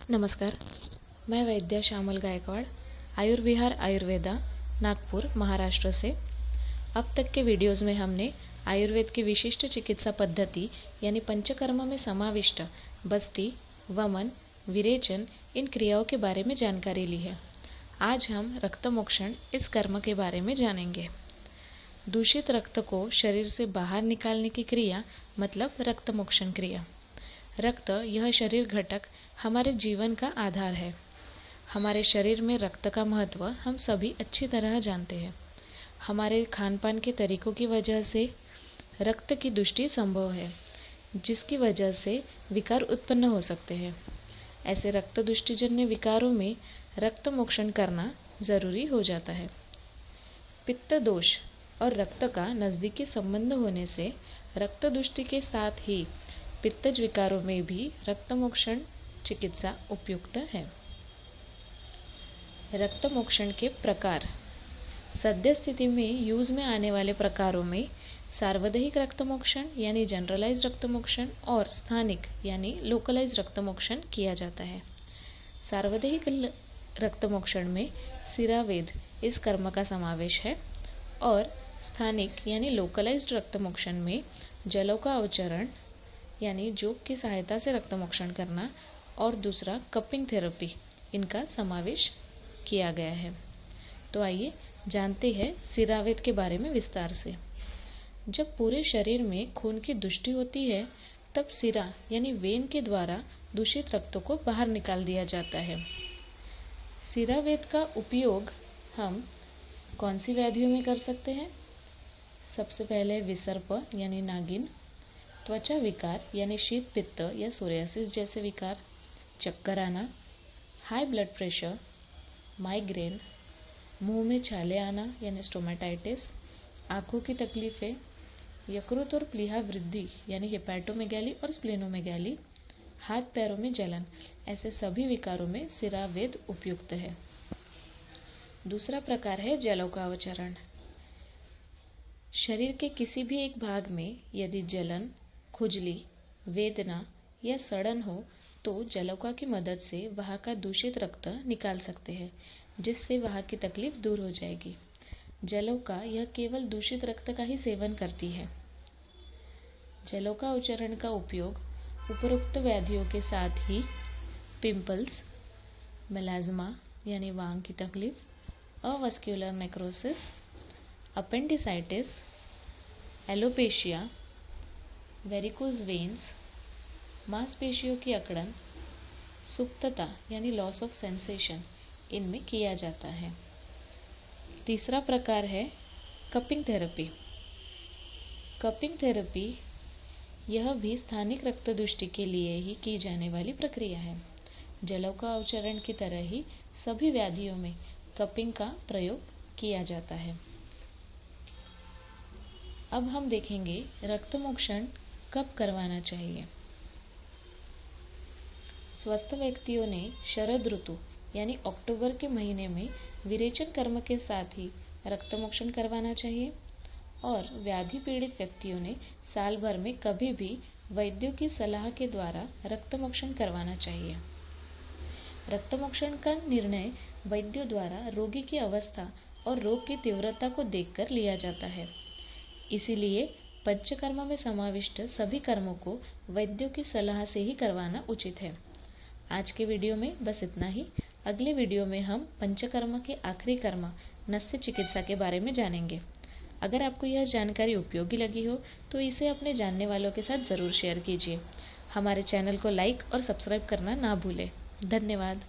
नमस्कार, मैं वैद्य श्यामल गायकवाड़, आयुर्विहार आयुर्वेदा, नागपुर, महाराष्ट्र से। अब तक के वीडियोज़ में हमने आयुर्वेद की विशिष्ट चिकित्सा पद्धति यानी पंचकर्म में समाविष्ट बस्ती, वमन, विरेचन इन क्रियाओं के बारे में जानकारी ली है। आज हम रक्तमोक्षण इस कर्म के बारे में जानेंगे। दूषित रक्त को शरीर से बाहर निकालने की क्रिया मतलब रक्तमोक्षण क्रिया। रक्त यह शरीर घटक हमारे जीवन का आधार है। हमारे शरीर में रक्त का महत्व हम सभी अच्छी तरह जानते हैं। हमारे खान पान के तरीकों की वजह से रक्त की दुष्टि संभव है, जिसकी वजह से विकार उत्पन्न हो सकते हैं। ऐसे रक्त दुष्टिजन्य विकारों में रक्त मोक्षण करना जरूरी हो जाता है। पित्त दोष और रक्त का नज़दीकी संबंध होने से रक्त दुष्टि के साथ ही पित्तज विकारों में भी रक्तमोक्षण चिकित्सा उपयुक्त है। रक्तमोक्षण के प्रकार। सद्य स्थिति में यूज में आने वाले प्रकारों में सार्वदेहिक रक्तमोक्षण यानी जनरलाइज रक्तमोक्षण और स्थानिक यानी लोकलाइज रक्तमोक्षण किया जाता है। सार्वदेहिक रक्तमोक्षण में सिरावेद इस कर्म का समावेश है और स्थानिक यानी लोकलाइज्ड रक्तमोक्षण में जलों का अवचरण यानी जोक की सहायता से रक्तमोक्षण करना और दूसरा कपिंग थेरेपी इनका समावेश किया गया है। तो आइए जानते हैं सिरावेद के बारे में विस्तार से। जब पूरे शरीर में खून की दुष्टि होती है तब सिरा यानी वेन के द्वारा दूषित रक्तों को बाहर निकाल दिया जाता है। सिरावेद का उपयोग हम कौन सी व्याधियों में कर सकते हैं? सबसे पहले विसर्प यानी नागिन, त्वचा विकार यानी शीत पित्त या सोरियासिस जैसे विकार, चक्कर आना, हाई ब्लड प्रेशर, माइग्रेन, मुंह में छाले आना यानी स्टोमेटाइटिस, आँखों की तकलीफ़ें, यकृत और प्लीहा वृद्धि यानी हेपेटोमेगाली और स्प्लेनोमेगाली, हाथ पैरों में जलन, ऐसे सभी विकारों में सिरावेद उपयुक्त है। दूसरा प्रकार है जलों का अवचरण। शरीर के किसी भी एक भाग में यदि जलन, खुजली, वेदना या सड़न हो तो जलौका की मदद से वहाँ का दूषित रक्त निकाल सकते हैं, जिससे वहाँ की तकलीफ दूर हो जाएगी। जलौका यह केवल दूषित रक्त का ही सेवन करती है। जलौका अवचरण का उपयोग उपरोक्त व्याधियों के साथ ही पिंपल्स, मेलाज्मा यानी वांग की तकलीफ, avascular necrosis, appendicitis, alopecia, varicose veins, मांसपेशियों की अकड़न, सुप्तता यानी लॉस ऑफ सेंसेशन इनमें किया जाता है। तीसरा प्रकार है कपिंग थेरेपी। कपिंग थेरेपी यह भी स्थानिक रक्त दुष्टि के लिए ही की जाने वाली प्रक्रिया है। जलों का अवचरण की तरह ही सभी व्याधियों में कपिंग का प्रयोग किया जाता है। अब हम देखेंगे रक्तमोक्षण कब करवाना चाहिए। स्वस्थ व्यक्तियों ने शरद ऋतु यानी अक्टूबर के महीने में विरेचन कर्म के साथ ही रक्तमोक्षण करवाना चाहिए और व्याधि पीड़ित व्यक्तियों ने साल भर में कभी भी वैद्यों की सलाह के द्वारा रक्तमोक्षण करवाना चाहिए। रक्तमोक्षण का निर्णय वैद्यों द्वारा रोगी की अवस्था और रोग की तीव्रता को देखकर लिया जाता है। इसीलिए पंचकर्म में समाविष्ट सभी कर्मों को वैद्यों की सलाह से ही करवाना उचित है। आज के वीडियो में बस इतना ही। अगले वीडियो में हम पंचकर्म के आखिरी कर्म नस्य चिकित्सा के बारे में जानेंगे। अगर आपको यह जानकारी उपयोगी लगी हो तो इसे अपने जानने वालों के साथ ज़रूर शेयर कीजिए। हमारे चैनल को लाइक और सब्सक्राइब करना ना भूलें। धन्यवाद।